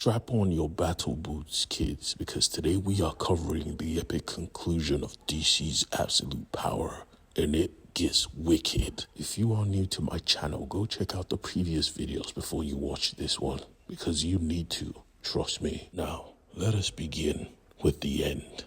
Strap on your battle boots, kids, because today we are covering the epic conclusion of DC's absolute power, and it gets wicked. If you are new to my channel, go check out the previous videos before you watch this one, because you need to, trust me. Now, let us begin with the end.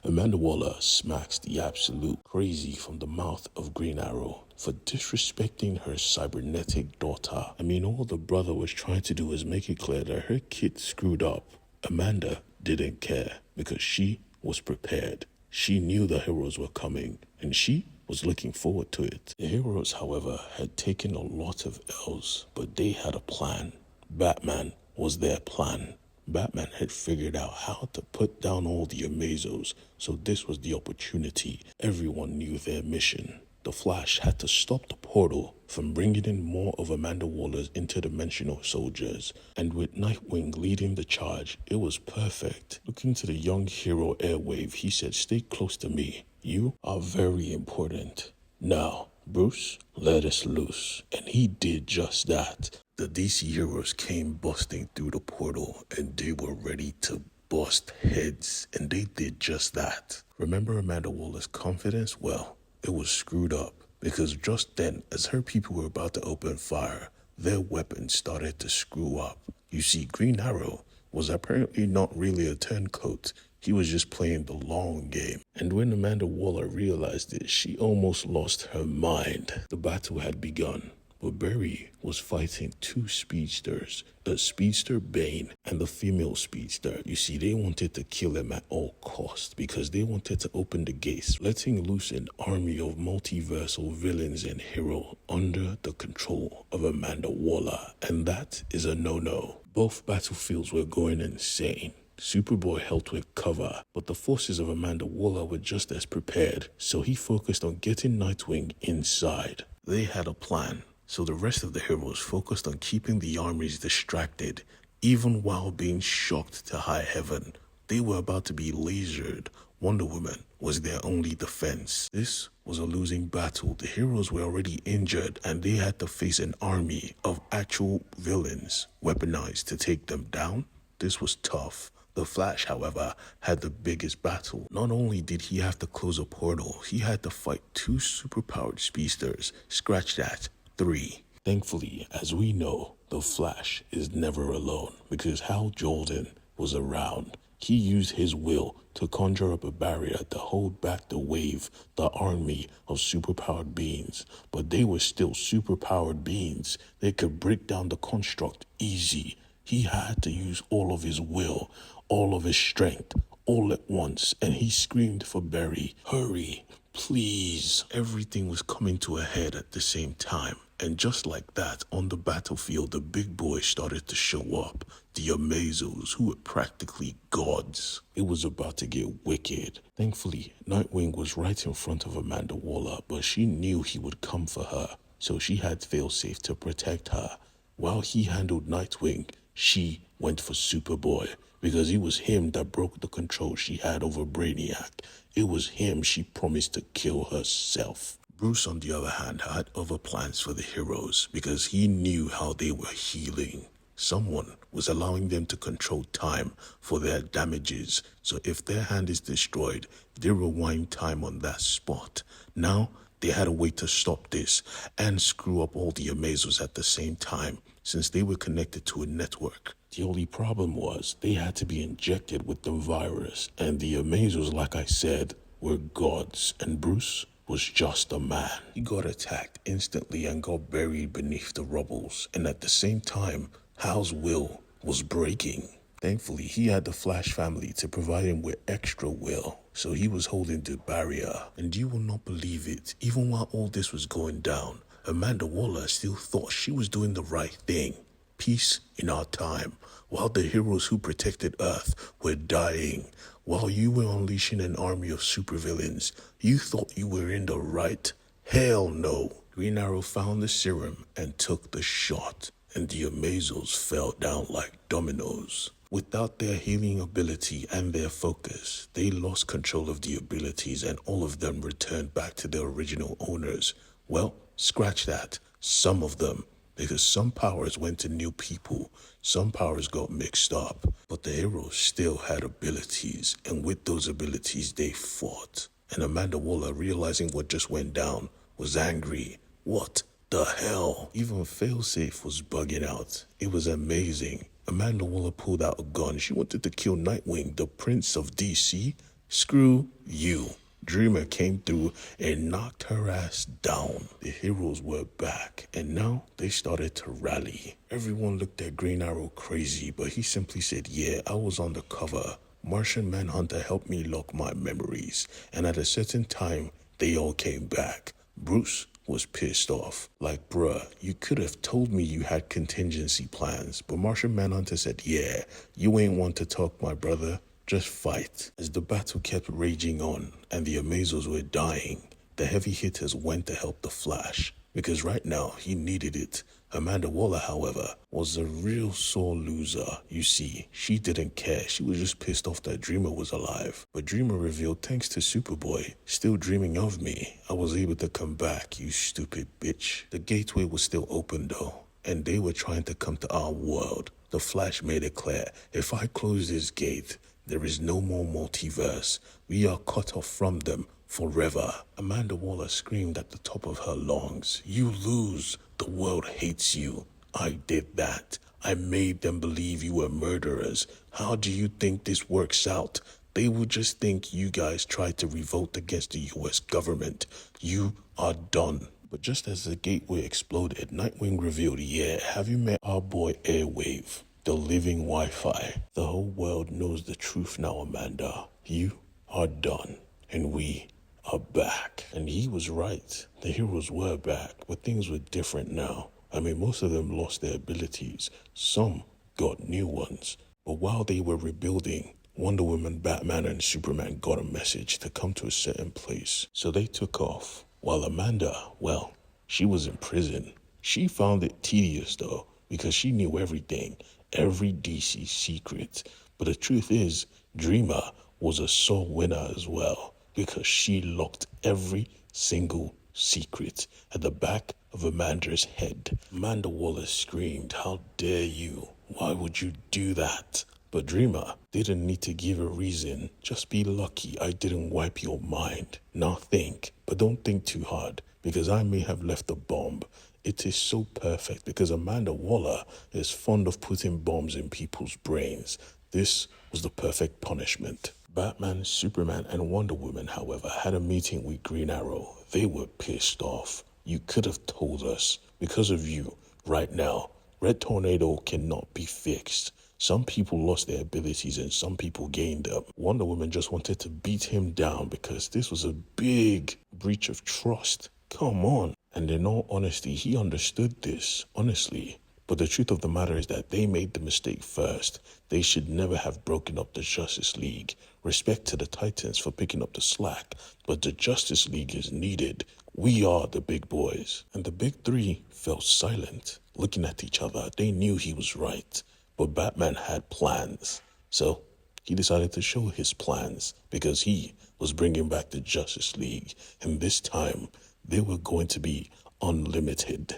Amanda Waller smacks the absolute crazy from the mouth of Green Arrow for disrespecting her cybernetic daughter. I mean, all the brother was trying to do was make it clear that her kid screwed up. Amanda didn't care because she was prepared. She knew the heroes were coming and she was looking forward to it. The heroes, however, had taken a lot of L's, but they had a plan. Batman was their plan. Batman had figured out how to put down all the Amazos, so this was the opportunity. Everyone knew their mission. The Flash had to stop the portal from bringing in more of Amanda Waller's interdimensional soldiers, and with Nightwing leading the charge, it was perfect. Looking to the young hero Airwave, he said, "Stay close to me. You are very important. Now, Bruce, let us loose." And he did just that. The DC heroes came busting through the portal and they were ready to bust heads, and they did just that. Remember Amanda Waller's confidence? Well, it was screwed up because just then, as her people were about to open fire, their weapons started to screw up. You see, Green Arrow was apparently not really a turncoat. He was just playing the long game. And when Amanda Waller realized it, she almost lost her mind. The battle had begun. But Barry was fighting two speedsters, a speedster Bane and the female speedster. You see, they wanted to kill him at all costs because they wanted to open the gates, letting loose an army of multiversal villains and heroes under the control of Amanda Waller. And that is a no-no. Both battlefields were going insane. Superboy helped with cover, but the forces of Amanda Waller were just as prepared, so he focused on getting Nightwing inside. They had a plan. So the rest of the heroes focused on keeping the armies distracted, even while being shocked to high heaven. They were about to be lasered. Wonder Woman was their only defense. This was a losing battle. The heroes were already injured and they had to face an army of actual villains, weaponized to take them down. This was tough. The Flash, however, had the biggest battle. Not only did he have to close a portal, he had to fight two superpowered speedsters. Scratch that. 3. Thankfully, as we know, the Flash is never alone because Hal Jordan was around. He used his will to conjure up a barrier to hold back the wave, the army of superpowered beings. But they were still superpowered beings. They could break down the construct easy. He had to use all of his will, all of his strength, all at once, and he screamed for Barry, "Hurry, please." Everything was coming to a head at the same time. And just like that, on the battlefield, the big boys started to show up. The Amazos, who were practically gods. It was about to get wicked. Thankfully, Nightwing was right in front of Amanda Waller, but she knew he would come for her, so she had failsafe to protect her. While he handled Nightwing, she went for Superboy, because it was him that broke the control she had over Brainiac. It was him she promised to kill herself. Bruce, on the other hand, had other plans for the heroes because he knew how they were healing. Someone was allowing them to control time for their damages, so if their hand is destroyed, they rewind time on that spot. Now, they had a way to stop this and screw up all the Amazos at the same time, since they were connected to a network. The only problem was they had to be injected with the virus, and the Amazos, like I said, were gods, and Bruce was just a man. He got attacked instantly and got buried beneath the rubbles, and at the same time, Hal's will was breaking. Thankfully, he had the Flash family to provide him with extra will, so he was holding the barrier. And you will not believe it, even while all this was going down, Amanda Waller still thought she was doing the right thing. Peace in our time, while the heroes who protected Earth were dying, while you were unleashing an army of supervillains, you thought you were in the right? Hell no. Green Arrow found the serum and took the shot, and the Amazos fell down like dominoes. Without their healing ability and their focus, they lost control of the abilities and all of them returned back to their original owners. Well, scratch that. Some of them because some powers went to new people, some powers got mixed up, but the heroes still had abilities, and with those abilities they fought. And Amanda Waller, realizing what just went down, was angry. What the hell? Even Failsafe was bugging out. It was amazing. Amanda Waller pulled out a gun. She wanted to kill Nightwing, the Prince of DC. Screw you. Dreamer came through and knocked her ass down. The heroes were back, and now they started to rally. Everyone looked at Green Arrow crazy, but he simply said, yeah, I was on the cover. Martian Manhunter helped me lock my memories, and at a certain time, they all came back. Bruce was pissed off. Like, bruh, you could have told me you had contingency plans, but Martian Manhunter said, yeah, you ain't want to talk, my brother. Just fight. As the battle kept raging on and the Amazons were dying, the heavy hitters went to help the Flash, because right now he needed it. Amanda Waller, however, was a real sore loser. You see, she didn't care. She was just pissed off that Dreamer was alive. But Dreamer revealed, thanks to Superboy, still dreaming of me, I was able to come back, you stupid bitch. The gateway was still open though, and they were trying to come to our world. The Flash made it clear, if I close this gate, there is no more multiverse. We are cut off from them forever. Amanda Waller screamed at the top of her lungs, you lose. The world hates you. I did that. I made them believe you were murderers. How do you think this works out? They will just think you guys tried to revolt against the US government. You are done. But just as the gateway exploded, Nightwing revealed, yeah, have you met our boy Airwave? The living Wi-Fi. The whole world knows the truth now, Amanda. You are done, and we are back. And he was right. The heroes were back, but things were different now. I mean, most of them lost their abilities. Some got new ones. But while they were rebuilding, Wonder Woman, Batman, and Superman got a message to come to a certain place. So they took off. While Amanda, well, she was in prison. She found it tedious though, because she knew everything. Every DC secret. But the truth is, Dreamer was a sore winner as well, because she locked every single secret at the back of Amanda's head. Amanda Waller screamed, how dare you? Why would you do that? But Dreamer didn't need to give a reason. Just be lucky I didn't wipe your mind. Now think, but don't think too hard, because I may have left a bomb. It is so perfect because Amanda Waller is fond of putting bombs in people's brains. This was the perfect punishment. Batman, Superman, and Wonder Woman, however, had a meeting with Green Arrow. They were pissed off. You could have told us. Because of you, right now, Red Tornado cannot be fixed. Some people lost their abilities and some people gained them. Wonder Woman just wanted to beat him down because this was a big breach of trust. Come on. And in all honesty, he understood this, honestly. But the truth of the matter is that they made the mistake first. They should never have broken up the Justice League. Respect to the Titans for picking up the slack, but the Justice League is needed. We are the big boys. And the big three fell silent, looking at each other. They knew he was right, but Batman had plans. So he decided to show his plans because he was bringing back the Justice League. And this time, they were going to be unlimited.